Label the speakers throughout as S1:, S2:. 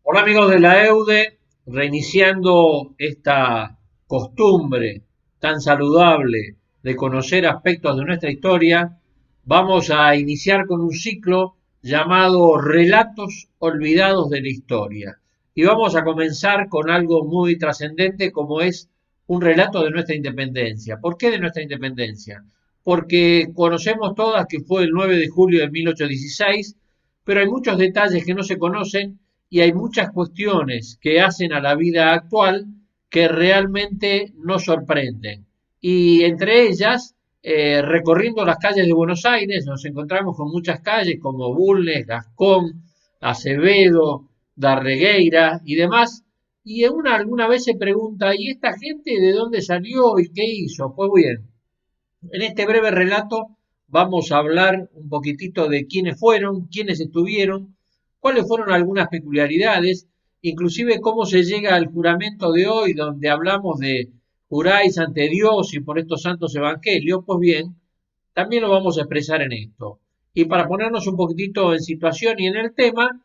S1: Hola amigos de la EUDE, reiniciando esta costumbre tan saludable de conocer aspectos de nuestra historia, vamos a iniciar con un ciclo llamado Relatos Olvidados de la Historia. Y vamos a comenzar con algo muy trascendente como es un relato de nuestra independencia. ¿Por qué de nuestra independencia? Porque conocemos todas que fue el 9 de julio de 1816, pero hay muchos detalles que no se conocen y hay muchas cuestiones que hacen a la vida actual que realmente nos sorprenden. Y entre ellas, recorriendo las calles de Buenos Aires, nos encontramos con muchas calles como Bulnes, Gascón, Acevedo, Darregueira y demás. Y una alguna vez se pregunta, ¿y esta gente de dónde salió y qué hizo? Pues bien, en este breve relato vamos a hablar un poquitito de quiénes fueron, quiénes estuvieron, cuáles fueron algunas peculiaridades, inclusive cómo se llega al juramento de hoy, donde hablamos de juráis ante Dios y por estos santos evangelios. Pues bien, también lo vamos a expresar en esto. Y para ponernos un poquitito en situación y en el tema,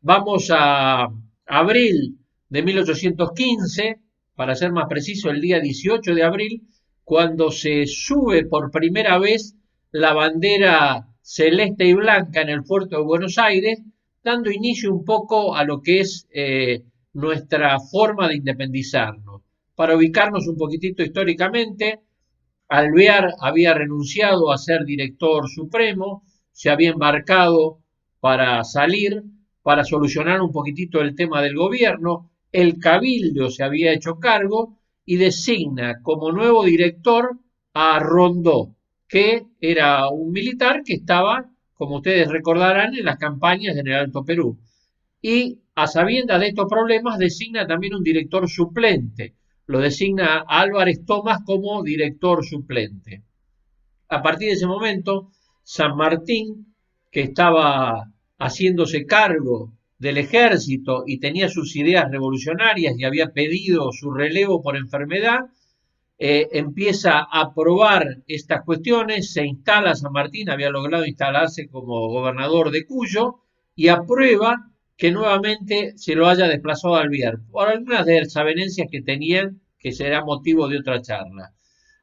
S1: vamos a abril de 1815, para ser más preciso, el día 18 de abril, cuando se sube por primera vez la bandera celeste y blanca en el puerto de Buenos Aires, dando inicio un poco a lo que es nuestra forma de independizarnos. Para ubicarnos un poquitito históricamente, Alvear había renunciado a ser director supremo, se había embarcado para salir, para solucionar un poquitito el tema del gobierno, el cabildo se había hecho cargo y designa como nuevo director a Rondó, que era un militar que estaba, como ustedes recordarán, en las campañas en el Alto Perú. Y a sabiendas de estos problemas designa también un director suplente, lo designa Álvarez Tomás como director suplente. A partir de ese momento, San Martín, que estaba haciéndose cargo del ejército y tenía sus ideas revolucionarias y había pedido su relevo por enfermedad, empieza a probar estas cuestiones, se instala San Martín, había logrado instalarse como gobernador de Cuyo y aprueba que nuevamente se lo haya desplazado a Alvear, por algunas desavenencias que tenían, que será motivo de otra charla.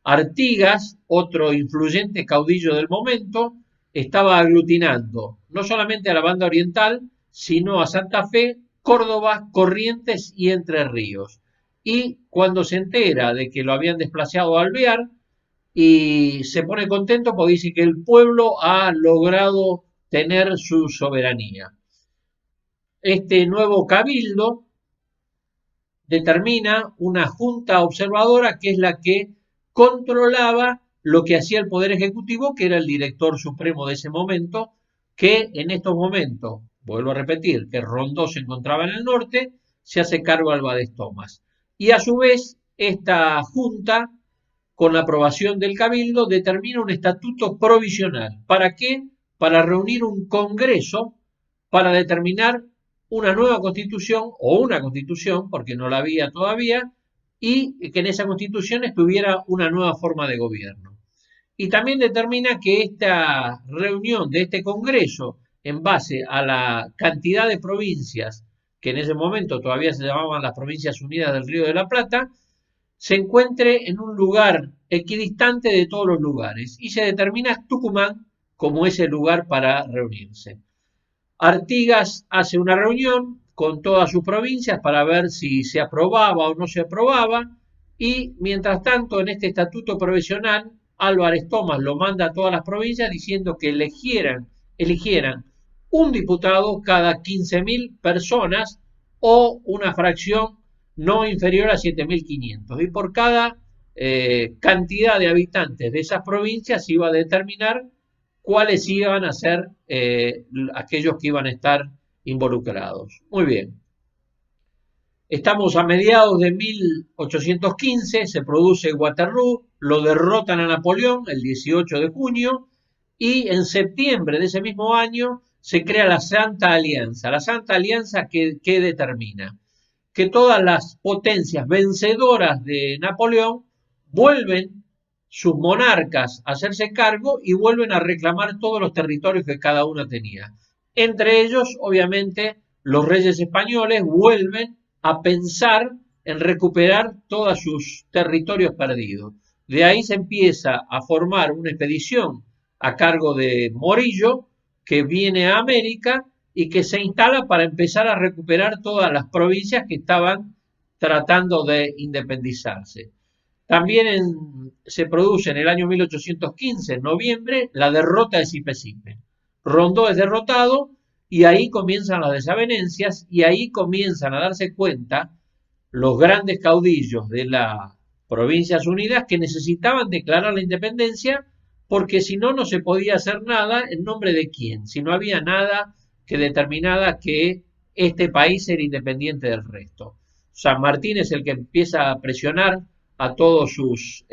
S1: Artigas, otro influyente caudillo del momento, estaba aglutinando no solamente a la banda oriental, sino a Santa Fe, Córdoba, Corrientes y Entre Ríos. Y cuando se entera de que lo habían desplazado a Alvear, y se pone contento porque dice que el pueblo ha logrado tener su soberanía. Este nuevo cabildo determina una junta observadora que es la que controlaba lo que hacía el Poder Ejecutivo, que era el director supremo de ese momento, que en estos momentos, vuelvo a repetir, que Rondó se encontraba en el norte, se hace cargo Álvarez Tomás. Y a su vez, esta junta, con la aprobación del Cabildo, determina un estatuto provisional. ¿Para qué? Para reunir un congreso para determinar una nueva constitución o una constitución, porque no la había todavía, y que en esa constitución estuviera una nueva forma de gobierno. Y también determina que esta reunión de este Congreso, en base a la cantidad de provincias, que en ese momento todavía se llamaban las Provincias Unidas del Río de la Plata, se encuentre en un lugar equidistante de todos los lugares y se determina Tucumán como ese lugar para reunirse. Artigas hace una reunión con todas sus provincias para ver si se aprobaba o no se aprobaba y mientras tanto en este estatuto provisional Álvarez Tomás lo manda a todas las provincias diciendo que eligieran un diputado cada 15.000 personas o una fracción no inferior a 7.500 y por cada cantidad de habitantes de esas provincias se iba a determinar cuáles iban a ser aquellos que iban a estar involucrados. Muy bien. Estamos a mediados de 1815, se produce Waterloo, lo derrotan a Napoleón el 18 de junio y en septiembre de ese mismo año se crea la Santa Alianza. La Santa Alianza que determina que todas las potencias vencedoras de Napoleón vuelven sus monarcas a hacerse cargo y vuelven a reclamar todos los territorios que cada uno tenía. Entre ellos, obviamente, los reyes españoles vuelven a pensar en recuperar todos sus territorios perdidos. De ahí se empieza a formar una expedición a cargo de Morillo, que viene a América y que se instala para empezar a recuperar todas las provincias que estaban tratando de independizarse. También se produce en el año 1815, en noviembre, la derrota de Sipe-Sipe. Rondó es derrotado y ahí comienzan las desavenencias y ahí comienzan a darse cuenta los grandes caudillos de las Provincias Unidas que necesitaban declarar la independencia porque si no, no se podía hacer nada en nombre de quién, si no había nada que determinara que este país era independiente del resto. San Martín es el que empieza a presionar a todos sus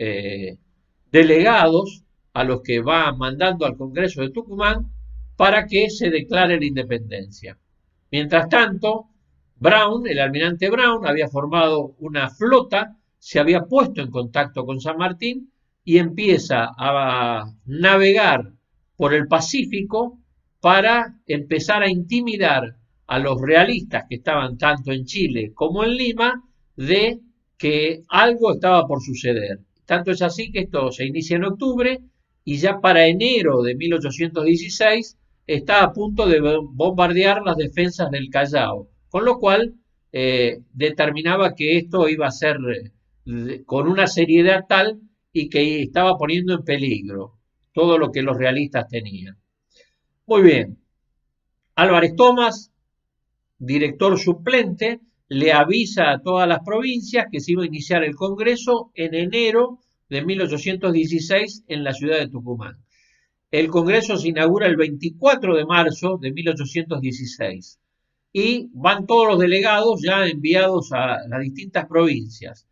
S1: delegados, a los que va mandando al Congreso de Tucumán, para que se declare la independencia. Mientras tanto, Brown, el almirante Brown, había formado una flota, se había puesto en contacto con San Martín y empieza a navegar por el Pacífico para empezar a intimidar a los realistas que estaban tanto en Chile como en Lima de que algo estaba por suceder. Tanto es así que esto se inicia en octubre y ya para enero de 1816 está a punto de bombardear las defensas del Callao, con lo cual determinaba que esto iba a ser con una seriedad tal y que estaba poniendo en peligro todo lo que los realistas tenían. Muy bien, Álvarez Thomas, director suplente, le avisa a todas las provincias que se iba a iniciar el Congreso en enero de 1816 en la ciudad de Tucumán. El Congreso se inaugura el 24 de marzo de 1816 y van todos los delegados ya enviados a las distintas provincias.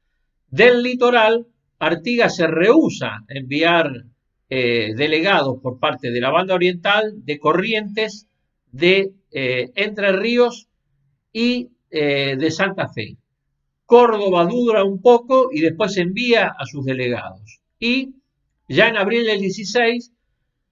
S1: Del litoral, Artigas se rehúsa a enviar delegados por parte de la banda oriental, de Corrientes, de Entre Ríos y de Santa Fe. Córdoba dura un poco y después envía a sus delegados. Y ya en abril del 16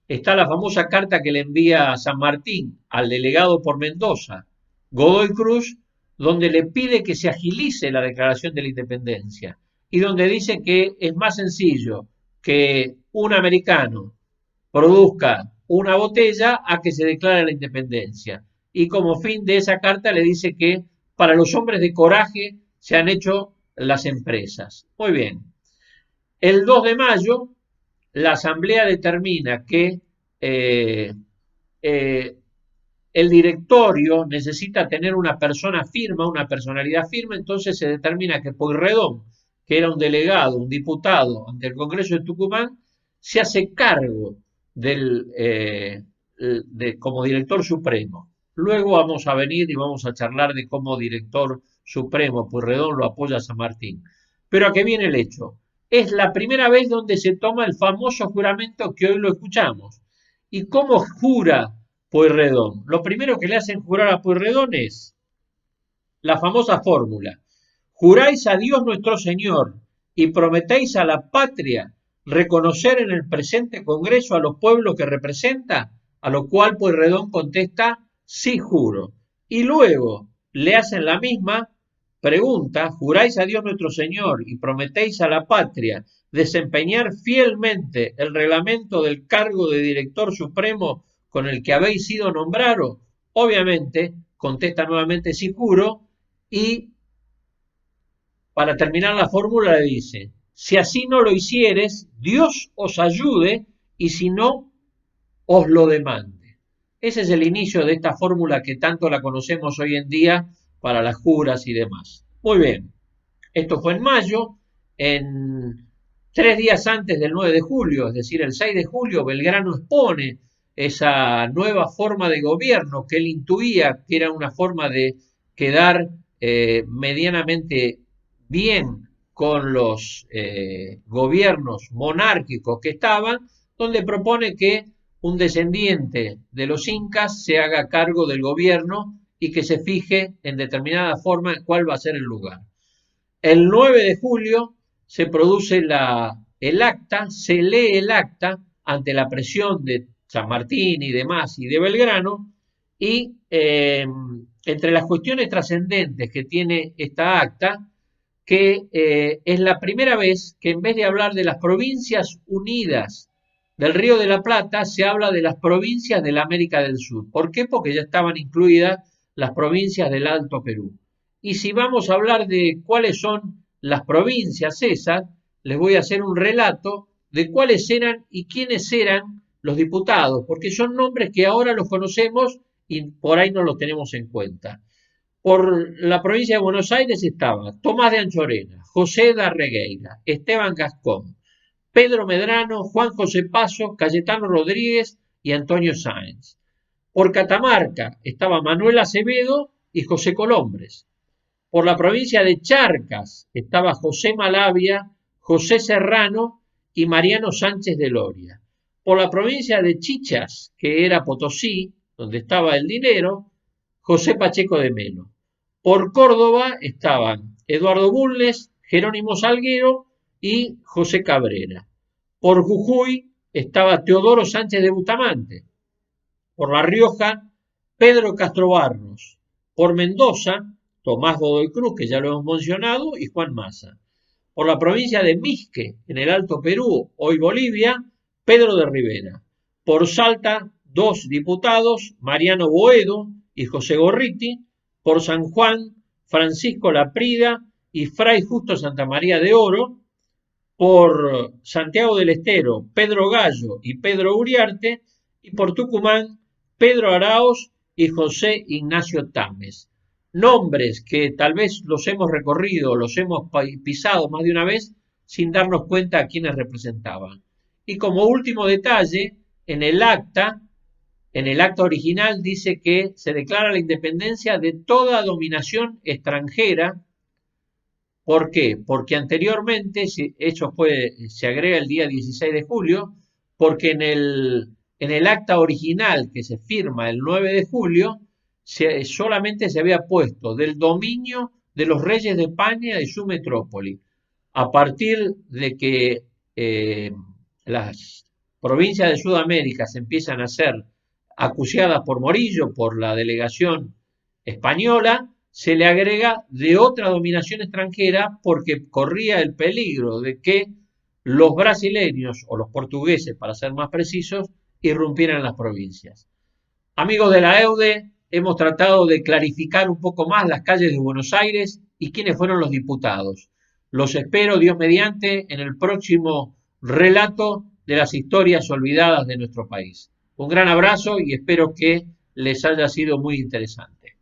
S1: está la famosa carta que le envía a San Martín al delegado por Mendoza, Godoy Cruz, donde le pide que se agilice la declaración de la independencia y donde dice que es más sencillo que un americano produzca una botella a que se declare la independencia. Y como fin de esa carta le dice que para los hombres de coraje se han hecho las empresas. Muy bien. El 2 de mayo, la Asamblea determina que el directorio necesita tener una persona firme, una personalidad firme, entonces se determina que Pueyrredón, que era un delegado, un diputado ante el Congreso de Tucumán, se hace cargo como director supremo. Luego vamos a venir y vamos a charlar de cómo director supremo Pueyrredón lo apoya a San Martín. Pero a qué viene el hecho. Es la primera vez donde se toma el famoso juramento que hoy lo escuchamos. ¿Y cómo jura Pueyrredón? Lo primero que le hacen jurar a Pueyrredón es la famosa fórmula. Juráis a Dios nuestro Señor y prometéis a la patria reconocer en el presente Congreso a los pueblos que representa, a lo cual Pueyrredón contesta, sí juro. Y luego le hacen la misma pregunta, juráis a Dios nuestro Señor y prometéis a la patria desempeñar fielmente el reglamento del cargo de director supremo con el que habéis sido nombrados. Obviamente, contesta nuevamente sí juro y para terminar la fórmula le dice, si así no lo hicieres, Dios os ayude y si no, os lo demande. Ese es el inicio de esta fórmula que tanto la conocemos hoy en día para las juras y demás. Muy bien, esto fue en mayo, en 3 días antes del 9 de julio, es decir, el 6 de julio, Belgrano expone esa nueva forma de gobierno que él intuía que era una forma de quedar medianamente bien con los gobiernos monárquicos que estaban, donde propone que un descendiente de los incas se haga cargo del gobierno y que se fije en determinada forma cuál va a ser el lugar. El 9 de julio se produce la el acta, se lee el acta ante la presión de San Martín y demás y de Belgrano, y entre las cuestiones trascendentes que tiene esta acta, que es la primera vez que en vez de hablar de las provincias unidas del Río de la Plata, se habla de las provincias de la América del Sur. ¿Por qué? Porque ya estaban incluidas las provincias del Alto Perú. Y si vamos a hablar de cuáles son las provincias esas, les voy a hacer un relato de cuáles eran y quiénes eran los diputados, porque son nombres que ahora los conocemos y por ahí no los tenemos en cuenta. Por la provincia de Buenos Aires estaba Tomás de Anchorena, José de Arregueira, Esteban Gascón, Pedro Medrano, Juan José Paso, Cayetano Rodríguez y Antonio Sáenz. Por Catamarca estaba Manuel Acevedo y José Colombres. Por la provincia de Charcas estaba José Malavia, José Serrano y Mariano Sánchez de Loria. Por la provincia de Chichas, que era Potosí, donde estaba el dinero, José Pacheco de Melo. Por Córdoba estaban Eduardo Bulnes, Jerónimo Salguero y José Cabrera. Por Jujuy estaba Teodoro Sánchez de Bustamante. Por La Rioja, Pedro Castro Barros. Por Mendoza, Tomás Godoy Cruz, que ya lo hemos mencionado, y Juan Massa. Por la provincia de Misque, en el Alto Perú, hoy Bolivia, Pedro de Rivera. Por Salta, 2 diputados, Mariano Boedo y José Gorriti. Por San Juan, Francisco Laprida y Fray Justo Santamaría de Oro. Por Santiago del Estero, Pedro Gallo y Pedro Uriarte. Y por Tucumán, Pedro Araoz y José Ignacio Tames. Nombres que tal vez los hemos recorrido, los hemos pisado más de una vez sin darnos cuenta a quiénes representaban. Y como último detalle, en el acta original dice que se declara la independencia de toda dominación extranjera. ¿Por qué? Porque anteriormente, eso se agrega el día 16 de julio, porque en el acta original que se firma el 9 de julio, solamente se había puesto del dominio de los reyes de España y su metrópoli. A partir de que las provincias de Sudamérica se empiezan a ser acuciadas por Morillo, por la delegación española, se le agrega de otra dominación extranjera porque corría el peligro de que los brasileños o los portugueses, para ser más precisos, irrumpieran las provincias. Amigos de la EUDE, hemos tratado de clarificar un poco más las calles de Buenos Aires y quiénes fueron los diputados. Los espero, Dios mediante, en el próximo relato de las historias olvidadas de nuestro país. Un gran abrazo y espero que les haya sido muy interesante.